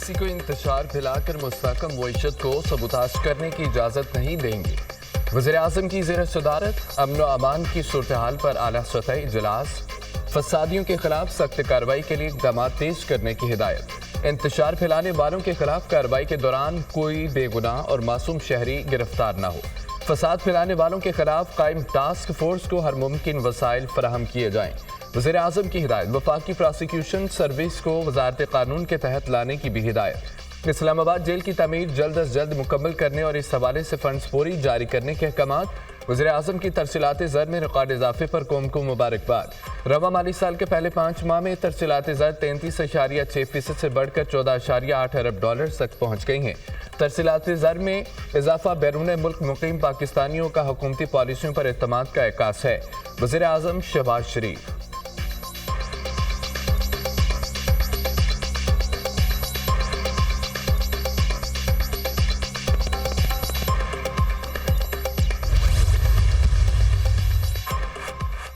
किसी को इंतशार फैलाकर मुस्तहकम मईशत को सबूताज करने की इजाज़त नहीं देंगे। वज़ीर-ए-आज़म की ज़ेर सदारत अमन व अमान की सूरत हाल पर आला सतही इजलास। फसादियों के खिलाफ सख्त कार्रवाई के लिए इक़दाम तेज करने की हिदायत। इंतशार फैलाने वालों के खिलाफ कार्रवाई के दौरान कोई बेगुनाह और मासूम शहरी गिरफ्तार न हो। फसाद फैलाने वालों के खिलाफ कायम टास्क फोर्स को हर मुमकिन वसाइल फराहम किए जाएँ। वज़ीर-ए-आज़म की हिदायत। वफाकी प्रोसिक्यूशन सर्विस को वज़ारत कानून के तहत लाने की भी हिदायत। इस्लामाबाद जेल की तमीर जल्द अज जल्द मुकम्मल करने और इस हवाले से फंड्स फौरी जारी करने के अहकामात। वज़ीर-ए-आज़म की तरसीलात ज़र में रिकॉर्ड इजाफे पर कौम को मुबारकबाद। रवा माली साल के पहले 5 माह में तरसीलात ज़र 33.6% से बढ़कर 14.8 अरब डॉलर तक पहुँच गई हैं। तरसीलात ज़र में इजाफा बैरून मुल्क मुकीम पाकिस्तानियों का हुकूमती पॉलिसियों पर एतमाद का एहसास है। वज़ीर-ए-आज़म शहबाज शरीफ।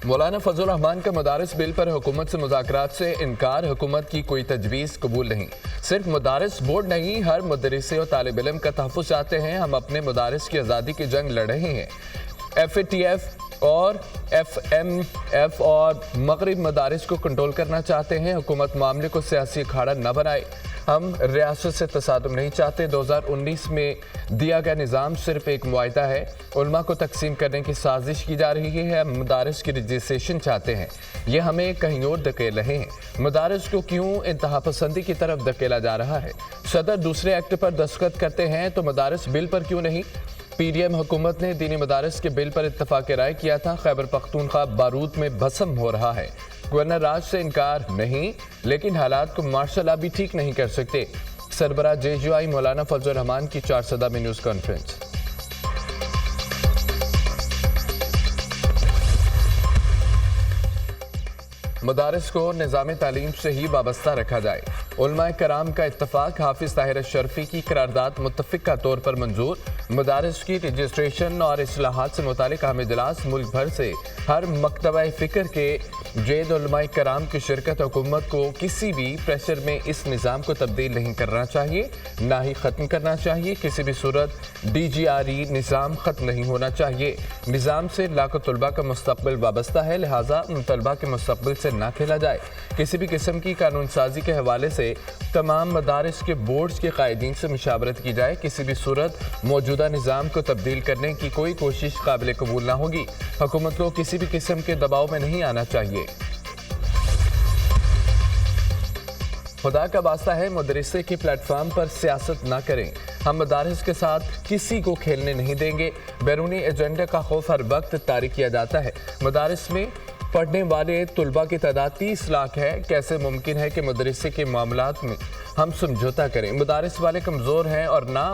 मौलाना फजल रहमान का मदारस बिल पर हुकूमत से मुज़ाकरात से इनकार। हुकूमत की कोई तजवीज़ कबूल नहीं। सिर्फ मदारस बोर्ड नहीं, हर मदरसे और तालिब इल्म का तहफ़्फ़ुज़ चाहते हैं। हम अपने मदारस की आज़ादी की जंग लड़ रहे हैं। FATF और FMF और मगरिब मदारिस को कंट्रोल करना चाहते हैं। हुकूमत मामले को सियासी अखाड़ा न बनाए। हम रियासत से तसादुम नहीं चाहते। 2019 में दिया गया निज़ाम सिर्फ एक मुआहिदा है। उलमा को तकसीम करने की साजिश की जा रही है। हम मदारिस की रजिस्ट्रेशन चाहते हैं। ये हमें कहीं और धकेल रहे हैं। मदारिस को क्यों इंतहा पसंदी की तरफ धकेला जा रहा है? सदर दूसरे एक्ट पर दस्तखत करते हैं तो मदारिस बिल पर क्यों नहीं? PDM हुकूमत ने दीनी मदारिस के बिल पर इत्तफाक राय किया था। खैबर पख्तूनख्वा बारूद में भस्म हो रहा है। गवर्नर राज से इनकार नहीं, लेकिन हालात को मार्शल भी ठीक नहीं कर सकते। सरबराह JUI मौलाना फजल रहमान की 4 सदा में न्यूज़ कॉन्फ्रेंस। मदारिस को निज़ाम तालीम से ही वाबस्ता रखा जाए। उलमाए कराम का इत्तफाक। हाफिज ताहिर शर्फी की करारदाद मुत्तफ़िक़ा तौर पर मंजूर। मदारिस की रजिस्ट्रेशन और इस्लाहात से मुतालिक अहम इजलास। मुल्क भर से हर मकतबा फ़िक्र के जेद उलमाए कराम की शिरकत। हुकूमत को किसी भी प्रेशर में इस निज़ाम को तब्दील नहीं करना चाहिए, ना ही ख़त्म करना चाहिए। किसी भी सूरत DGRE निज़ाम ख़त्म नहीं होना चाहिए। निज़ाम से लाखों तलबा का मुस्तक़बिल वाबस्ता है, लिहाजा उन तलबा के मुस्तक़बिल से ना खेला जाए। किसी भी किस्म की कानून साजी के हवाले से तमाम मदारिस के बोर्ड्स के कायदीन से मुशावरत की जाए। किसी भी सूरत मौजूदा निज़ाम को तब्दील करने की कोई कोशिश काबिल कबूल ना होगी। हुकूमत को किसी भी किस्म के दबाव में नहीं आना चाहिए। खुदा का वास्ता है, मदरसे के प्लेटफार्म पर सियासत ना करें। हम मदारिस के साथ किसी को खेलने नहीं देंगे। बैरूनी एजेंडे का खौफ हर वक्त तारिक किया जाता है। मदारिस में पढ़ने वाले तलबा की तादाद 30 लाख है। कैसे मुमकिन है कि मदरसे के मामलात में हम समझौता करें? मदारिस वाले कमज़ोर हैं और ना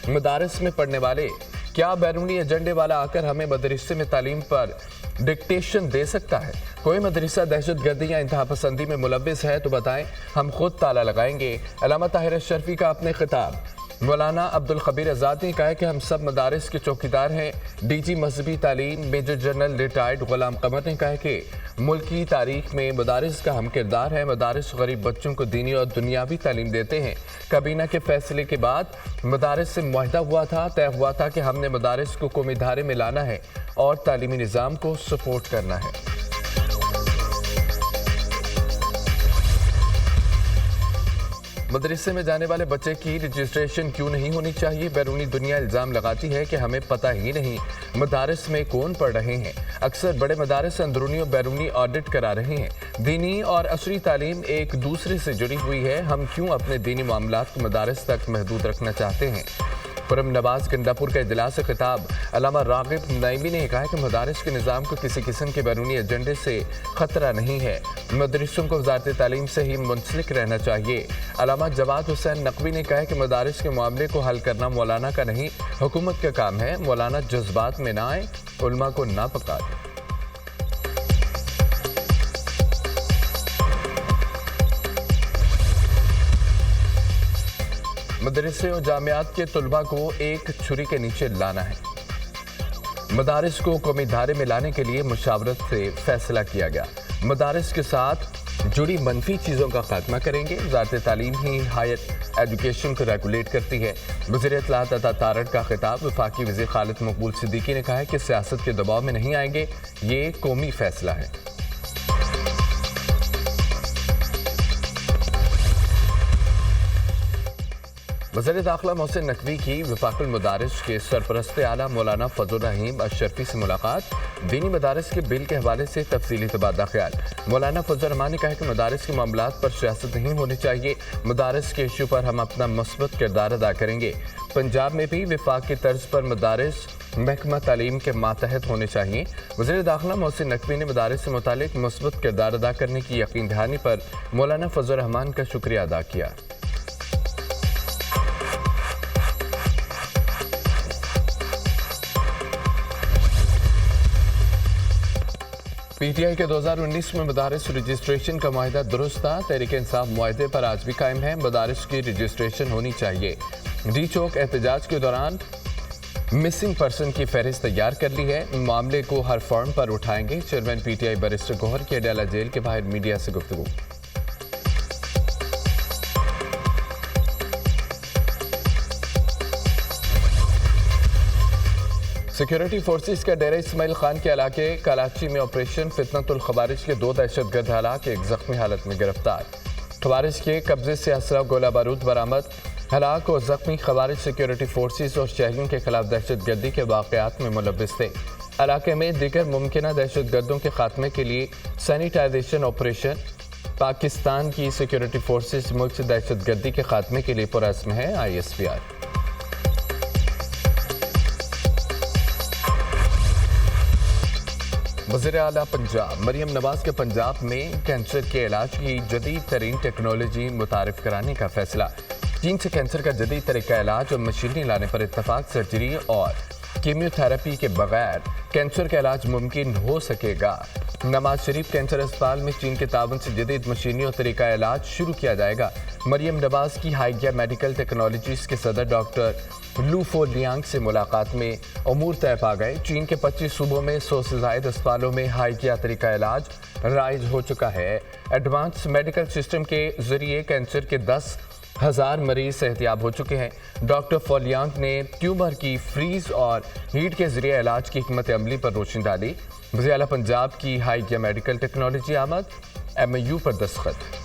मदारिस में पढ़ने वाले। क्या बैरूनी एजेंडे वाला आकर हमें मदरसे में तालीम पर डिक्टेशन दे सकता है? कोई मदरसा दहशतगर्दी या इंतहा पसंदी में मुलव्विस है तो बताएं, हम खुद ताला लगाएंगे। अल्लामा ताहिर शर्फी का अपने खिताब। मौलाना अब्दुल खबीर आज़ाद ने कहा है कि हम सब मदारिस के चौकीदार हैं। DG मजहबी तालीम मेजर जनरल रिटायर्ड गुलाम कमर ने कहा है कि मुल्क की तारीख में मदारिस का हम किरदार है। मदारिस गरीब बच्चों को दीनी और दुनियावी तालीम देते हैं। काबीना के फैसले के बाद मदारिस से मुआहदा हुआ था, तय हुआ था कि हमने मदारिस को कौमी धारे में लाना है और तालीमी निज़ाम को सपोर्ट करना है। मदरसे में जाने वाले बच्चे की रजिस्ट्रेशन क्यों नहीं होनी चाहिए? बैरूनी दुनिया इल्ज़ाम लगाती है कि हमें पता ही नहीं मदारस में कौन पढ़ रहे हैं। अक्सर बड़े मदारस अंदरूनी और बैरूनी ऑडिट करा रहे हैं। दीनी और असरी तालीम एक दूसरे से जुड़ी हुई है। हम क्यों अपने दीनी मामलात को मदारस तक महदूद रखना चाहते हैं? खुरम नवाज गंडापुर का इजलास से खिताब। अल्लामा रागिब नईमी ने कहा कि मदारिस के निज़ाम को किसी किस्म के बैरूनी एजेंडे से ख़तरा नहीं है। मदरसों को वज़ारत तालीम से ही मुंसलिक रहना चाहिए। अल्लामा जवाद हुसैन नकवी ने कहा कि मदारिस के मामले को हल करना मौलाना का नहीं, हुकूमत का काम है। मौलाना जज्बात में ना आए, उलमा को ना पकाए। मदरसे और जामियात के तलबा को एक छुरी के नीचे लाना है। मदारिस को कौमी धारे में लाने के लिए मुशावरत से फैसला किया गया। मदारिस के साथ जुड़ी मनफी चीज़ों का खात्मा करेंगे। वज़ारत तालीम ही हायर एजुकेशन को रेगुलेट करती है। वज़ीर इत्तलाआत अता तारड़ का खिताब। वफाकी वज़ीर खालिद मकबूल सिद्दीकी ने कहा है कि सियासत के दबाव में नहीं आएंगे, ये कौमी फैसला है। वज़ीर दाखिला मोहसिन नकवी की वफाकुल मदारिस के सरपरस्त आला मौलाना फजल रहीम अशरफी से मुलाकात। दीनी मदारिस के बिल के हवाले से तफसीली तबादला ख्याल। मौलाना फजल रहमान ने कहा कि मदारिस के मामलात पर सियासत नहीं होनी चाहिए। मदारिस के इशू पर हम अपना मस्बत किरदार अदा करेंगे। पंजाब में भी वफाक की तर्ज पर मदारिस महकमा तालीम के मातहत होने चाहिए। वज़ीर दाखिला मोहसिन नकवी ने मदारिस से मुतालिक मस्बत किरदार अदा करने की यकीन दहानी पर मौलाना फजल रहमान का शुक्रिया अदा किया। पीटीआई के 2019 में मदारिस रजिस्ट्रेशन का माहिदा दुरुस्त था। तहरीक इंसाफ मुआहदे पर आज भी कायम है। मदारिस की रजिस्ट्रेशन होनी चाहिए। डी चौक एहतजाज के दौरान मिसिंग पर्सन की फहरिस्त तैयार कर ली है। मामले को हर फॉर्म पर उठाएंगे। चेयरमैन पीटीआई बैरिस्टर गौहर की अडयाला जेल के बाहर मीडिया से गुफ्तगू। सिक्योरिटी फोर्सेस का डेरा इस्माइल खान के इलाके कराची में ऑपरेशन फितनतुल खवारिज के 2 दहशतगर्द हलाक, एक जख्मी हालत में गिरफ्तार। खवारिज के कब्जे से असला गोला बारूद बरामद। हलाक और जख्मी खवारिज सिक्योरिटी फोर्सेस और शहरियों के खिलाफ दहशतगर्दी के वाक़यात में मुलव्विस थे। इलाके में दीगर मुमकिन दहशतगर्दों के खात्मे के लिए सैनिटाइजेशन ऑपरेशन। पाकिस्तान की सिक्योरिटी फोर्सेस मुल्क से दहशतगर्दी के खात्मे के लिए पुरअज़्म है। ISPR। वज़ीर आला पंजाब मरियम नवाज के पंजाब में कैंसर के इलाज की जदीद तरीन टेक्नोलॉजी मुतारिफ कराने का फैसला। चीन से कैंसर का जदीद तरीका इलाज और मशीनें लाने पर इत्तफाक। सर्जरी और कीमियोथेरेपी के बगैर कैंसर का इलाज मुमकिन हो सकेगा। नवाज शरीफ कैंसर अस्पताल में चीन के ताउन से जदीद मशीनी और तरीका इलाज शुरू किया जाएगा। मरियम नवाज की हाइगिया मेडिकल टेक्नोलॉजीज के सदर डॉक्टर लू फो लियांग से मुलाकात में अमूर तय पा गए। चीन के 25 सूबों में 100 से ज़ायद अस्पतालों में हाइगिया तरीका इलाज राइज हो चुका है। एडवांस मेडिकल सिस्टम के जरिए कैंसर के 10,000 मरीज सेहतियाब हो चुके हैं। डॉक्टर फोलियांग ने ट्यूमर की फ्रीज और हीट के जरिए इलाज की हिकमत अमली पर रोशनी डाली। वज़ीर आला पंजाब की हाइगिया मेडिकल टेक्नोलॉजी आमद। MOU पर दस्तखत।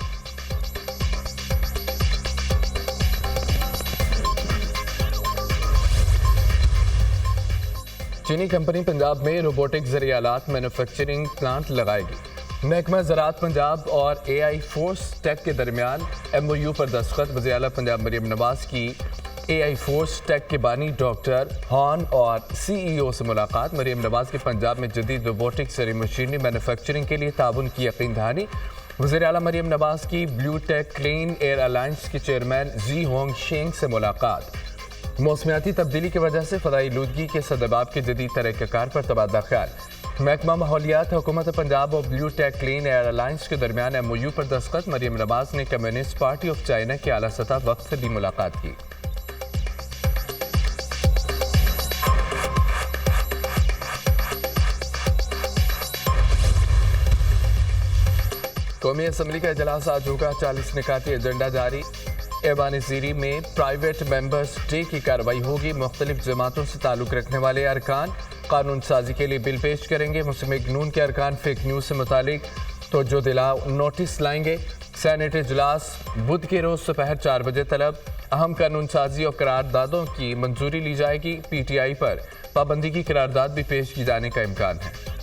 चीनी कंपनी पंजाब में रोबोटिक ज़रिए आलात मैन्युफैक्चरिंग प्लांट लगाएगी। महकमा ज़राअत पंजाब और AI फोर्स टेक के दरमियान MOU पर दस्तखत। वज़ीर आला पंजाब मरियम नवाज की AI फोर्स टेक के बानी डॉक्टर हॉन और CEO से मुलाकात। मरियम नवाज के पंजाब में जदीद रोबोटिक ज़रिए मशीनरी मैन्युफैक्चरिंग के लिए ताउन की यकीन दहानी। वज़ीर आला मरियम नवाज की blue tech clean air alliance के चेयरमैन जी होंग शेंग से मुलाकात। मौसमियाती तब्दीली की वजह से फ़दाई लूदगी के सदबाब के जदीद तरीक़ाकार पर तबादला ख्याल। महकमा माहौलियात हुकूमत पंजाब और blue tech clean air alliance के दरमियान MOU पर दस्तखत। मरियम नवाज ने कम्युनिस्ट पार्टी ऑफ चाइना के आला सतह वक्त से भी मुलाकात की। कौमी असम्बली का इजलास आज होगा। 40 निकाती एजेंडा जारी। ऐवान ज़ीरी में प्राइवेट मेंबर्स डे की कार्रवाई होगी। मुख्तलिफ जमातों से ताल्लुक़ रखने वाले अरकान कानून साजी के लिए बिल पेश करेंगे। मुस्लिम लीग नून के अरकान फेक न्यूज़ से मुतालिक तो जो दिलाओ नोटिस लाएंगे। सेनेट इजलास बुध के रोज़ दोपहर 4 बजे तलब। अहम कानून साजी और करारदादों की मंजूरी ली जाएगी। PTI पर पाबंदी की करारदाद भी पेश की जाने का इम्कान है।